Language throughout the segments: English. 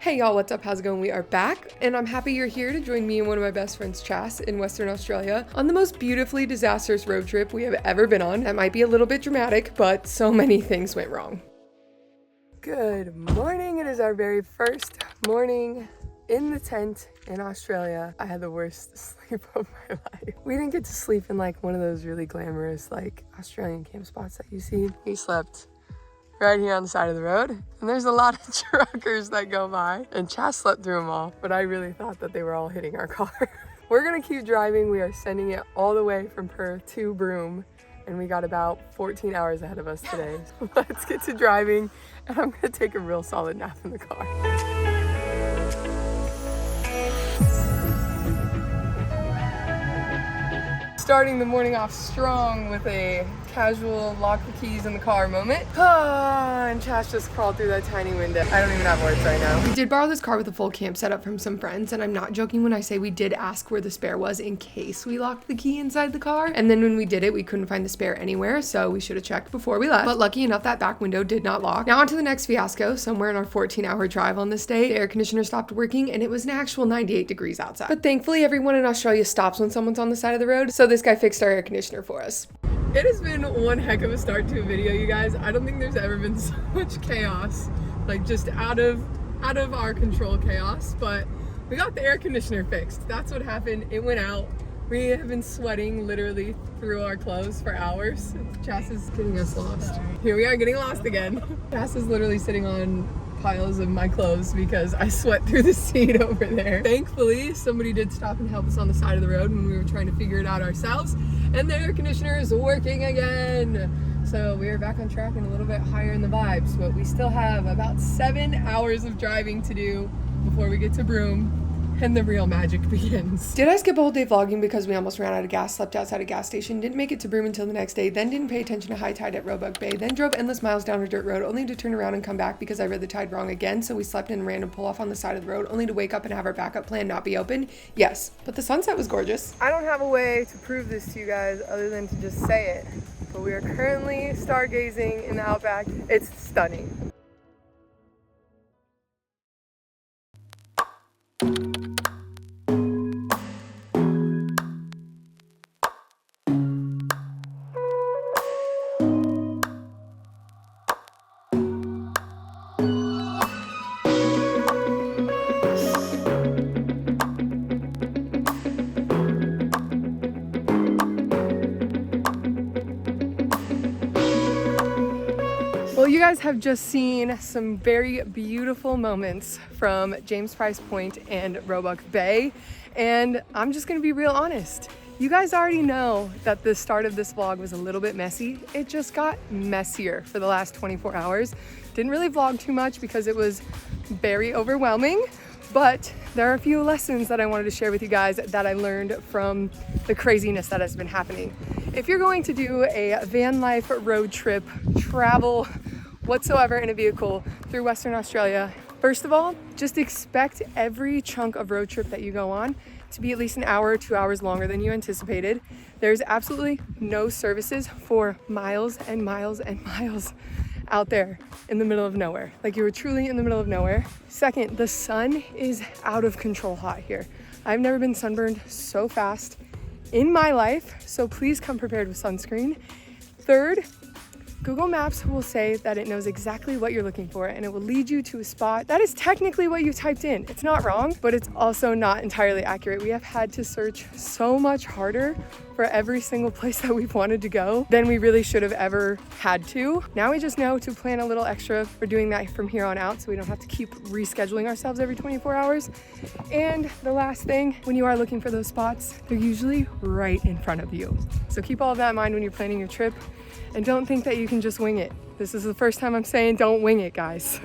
Hey y'all, what's up? How's it going? We are back, and I'm happy you're here to join me and one of my best friends, Chas, in Western Australia on the most beautifully disastrous road trip we have ever been on. That might be a little bit dramatic, but so many things went wrong. Good morning. It is our very first morning in the tent in Australia. I had the worst sleep of my life. We didn't get to sleep in like one of those really glamorous like Australian camp spots that you see. We slept right here on the side of the road, and there's a lot of truckers that go by, and Chas slept through them all, but I really thought that they were all hitting our car. We're gonna keep driving. We are sending it all the way from Perth to Broome, and we got about 14 hours ahead of us today. Let's get to driving, and I'm gonna take a real solid nap in the car. Starting the morning off strong with a casual lock the keys in the car moment. And Chas just crawled through that tiny window. I don't even have words right now. We did borrow this car with a full camp setup from some friends, and I'm not joking when I say we did ask where the spare was in case we locked the key inside the car. And then when we did it, we couldn't find the spare anywhere, so we should have checked before we left. But lucky enough, that back window did not lock. Now on to the next fiasco. Somewhere in our 14-hour drive on this day, the air conditioner stopped working, and it was an actual 98 degrees outside. But thankfully, everyone in Australia stops when someone's on the side of the road, so this guy fixed our air conditioner for us. It has been one heck of a start to a video, you guys. I don't think there's ever been so much chaos, like just out of our control chaos, but we got the air conditioner fixed. That's what happened. It went out. We have been sweating literally through our clothes for hours. Chas is getting us lost. Here we are getting lost again. Chas is literally sitting on piles of my clothes because I sweat through the seat over there. Thankfully, somebody did stop and help us on the side of the road when we were trying to figure it out ourselves, and the air conditioner is working again. So we are back on track and a little bit higher in the vibes, but we still have about 7 hours of driving to do before we get to Broome and the real magic begins. Did I skip a whole day vlogging because we almost ran out of gas, slept outside a gas station, didn't make it to Broome until the next day, then didn't pay attention to high tide at Roebuck Bay, then drove endless miles down a dirt road only to turn around and come back because I read the tide wrong again, so we slept in a random pull off on the side of the road only to wake up and have our backup plan not be open? Yes, but the sunset was gorgeous. I don't have a way to prove this to you guys other than to just say it, but we are currently stargazing in the outback. It's stunning. Well, you guys have just seen some very beautiful moments from James Price Point and Roebuck Bay, and I'm just gonna be real honest. You guys already know that the start of this vlog was a little bit messy. It just got messier for the last 24 hours. Didn't really vlog too much because it was very overwhelming, but there are a few lessons that I wanted to share with you guys that I learned from the craziness that has been happening. If you're going to do a van life road trip, travel whatsoever in a vehicle through Western Australia, first of all, just expect every chunk of road trip that you go on to be at least an hour or 2 hours longer than you anticipated. There's absolutely no services for miles and miles and miles out there in the middle of nowhere. Like, you were truly in the middle of nowhere. Second, the sun is out of control hot here. I've never been sunburned so fast in my life, so please come prepared with sunscreen. Third, Google Maps will say that it knows exactly what you're looking for, and it will lead you to a spot that is technically what you typed in. It's not wrong, but it's also not entirely accurate. We have had to search so much harder for every single place that we've wanted to go than we really should have ever had to. Now we just know to plan a little extra for doing that from here on out, so we don't have to keep rescheduling ourselves every 24 hours. And the last thing, when you are looking for those spots, they're usually right in front of you. So keep all of that in mind when you're planning your trip, and don't think that you can just wing it. This is the first time I'm saying don't wing it, guys.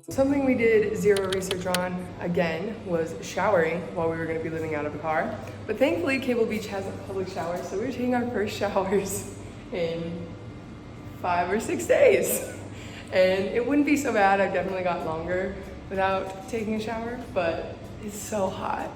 Something we did zero research on, again, was showering while we were going to be living out of a car. But thankfully, Cable Beach has a public shower, so we were taking our first showers in 5 or 6 days. And it wouldn't be so bad. I've definitely got longer without taking a shower, but it's so hot.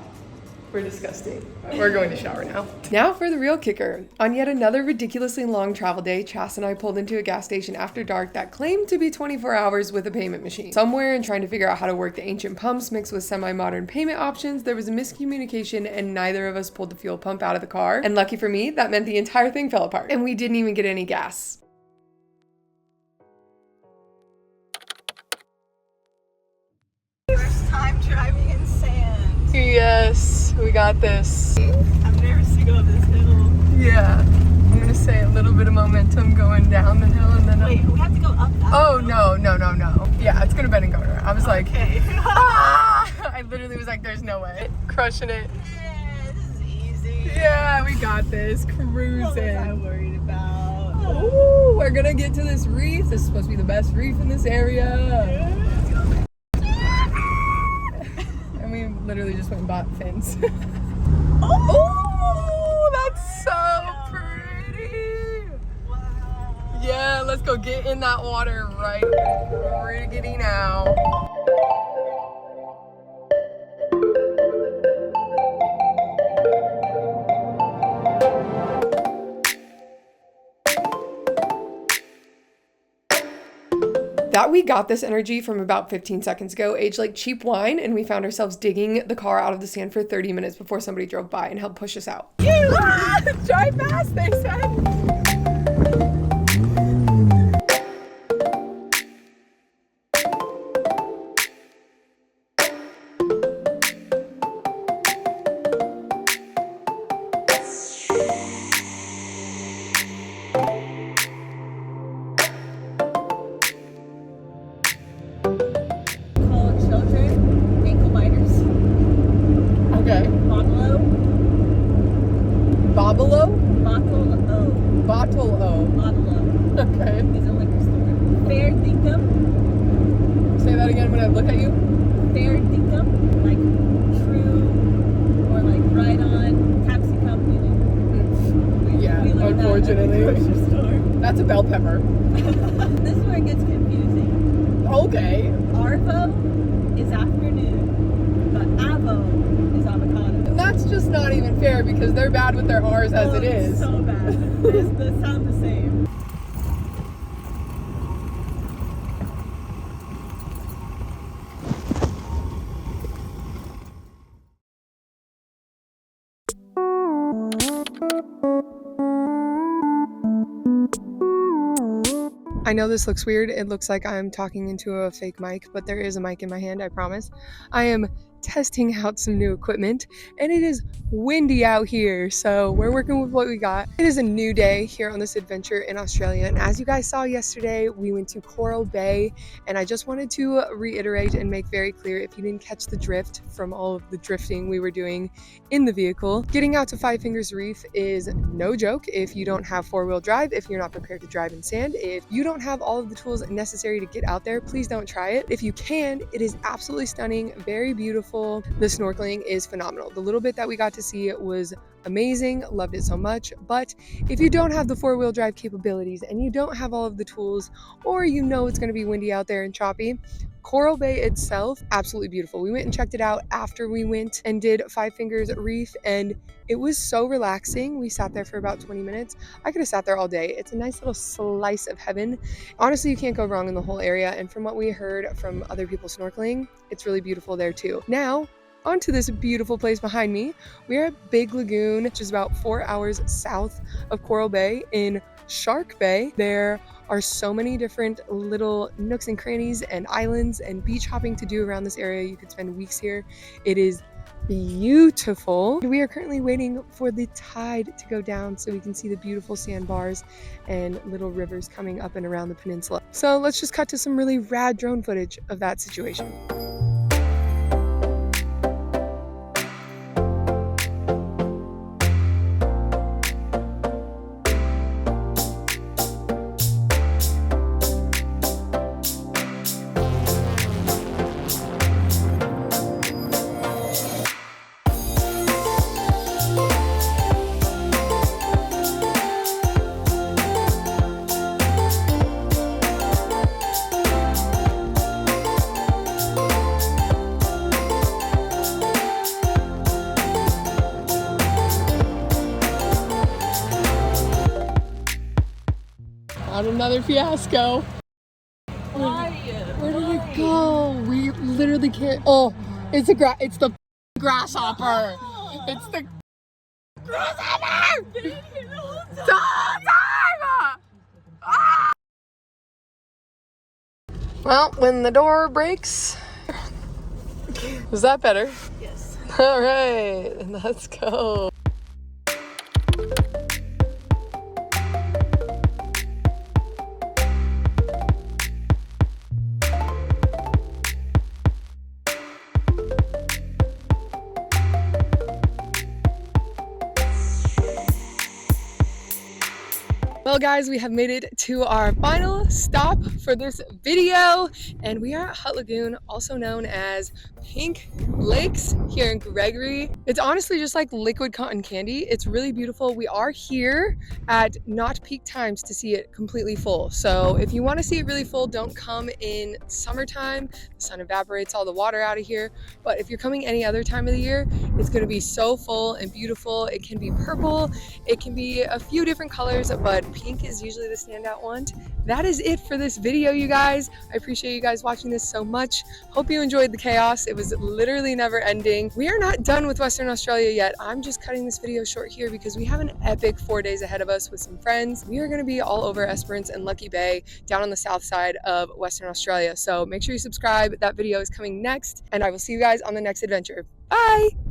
We're disgusting. We're going to shower now. Now for the real kicker. On yet another ridiculously long travel day, Chas and I pulled into a gas station after dark that claimed to be 24 hours with a payment machine. Somewhere in trying to figure out how to work the ancient pumps mixed with semi-modern payment options, there was a miscommunication and neither of us pulled the fuel pump out of the car. And lucky for me, that meant the entire thing fell apart. And we didn't even get any gas. First time driving in sand. Yes, we got this. I'm nervous to go up this hill. Yeah, I'm gonna say a little bit of momentum going down the hill and then Wait, we have to go up that Oh, hill? no. Yeah, it's gonna bend and go to her. I was like, Okay. ah! I literally was like, there's no way. Crushing it. Yeah, this is easy. Yeah, we got this. What was I Cruising. worried about? Ooh, we're gonna get to this reef. This is supposed to be the best reef in this area. And we literally just went and bought fins. Oh, that's so pretty. Wow. Yeah, let's go get in that water right riggedy now. That we got this energy from about 15 seconds ago, aged like cheap wine, and we found ourselves digging the car out of the sand for 30 minutes before somebody drove by and helped push us out. Drive fast, they said. Call children ankle biters. Okay. Bottle-o. Bobolo? Bottle-o. Bottle-o. Bottle-o. Okay. It's a liquor store. Fair dinkum. Say that again when I look at you. Fair dinkum. Like true or like right on taxi company. Yeah, We learned that at the unfortunately. grocery store. That's a bell pepper. This is where it gets confusing. Okay. Arvo is afternoon, but avo is avocado. And that's just not even fair because they're bad with their R's as it It's is. so bad. They sound the same. I know this looks weird. It looks like I'm talking into a fake mic, but there is a mic in my hand, I promise. I am testing out some new equipment and it is windy out here, so we're working with what we got. It is a new day here on this adventure in Australia, and as you guys saw yesterday, we went to Coral Bay, and I just wanted to reiterate and make very clear, if you didn't catch the drift from all of the drifting we were doing in the vehicle, getting out to Five Fingers Reef is no joke if you don't have four-wheel drive, if you're not prepared to drive in sand, if you don't have all of the tools necessary to get out there, please don't try it. If you can, it is absolutely stunning, very beautiful. The snorkeling is phenomenal. The little bit that we got to see was amazing, loved it so much. But if you don't have the four-wheel drive capabilities and you don't have all of the tools, or you know it's going to be windy out there and choppy, Coral Bay itself, absolutely beautiful. We went and checked it out after we went and did Five Fingers Reef, and it was so relaxing. We sat there for about 20 minutes. I could have sat there all day. It's a nice little slice of heaven. Honestly, you can't go wrong in the whole area, and from what we heard from other people snorkeling, it's really beautiful there too. Now, onto this beautiful place behind me. We are at Big Lagoon, which is about 4 hours south of Coral Bay in Shark Bay. There are so many different little nooks and crannies and islands and beach hopping to do around this area. You could spend weeks here. It is beautiful. We are currently waiting for the tide to go down so we can see the beautiful sandbars and little rivers coming up and around the peninsula. So let's just cut to some really rad drone footage of that situation. Not another fiasco. Why? Where did it go? We literally can't. Oh, it's the grasshopper. It's the grasshopper. The whole time. Ah! Well, when the door breaks, is that better? Yes. All right, let's go. Well guys, we have made it to our final stop for this video, and we are at Hutt Lagoon, also known as Pink Lakes here in Gregory. It's honestly just like liquid cotton candy. It's really beautiful. We are here at not peak times to see it completely full. So if you want to see it really full, don't come in summertime. The sun evaporates all the water out of here. But if you're coming any other time of the year, it's going to be so full and beautiful. It can be purple, it can be a few different colors, but pink is usually the standout one. That is it for this video, you guys. I appreciate you guys watching this so much. Hope you enjoyed the chaos. It was literally never ending. We are not done with Western Australia yet. I'm just cutting this video short here because we have an epic 4 days ahead of us with some friends. We are going to be all over Esperance and Lucky Bay down on the south side of Western Australia. So make sure you subscribe. That video is coming next, and I will see you guys on the next adventure. Bye!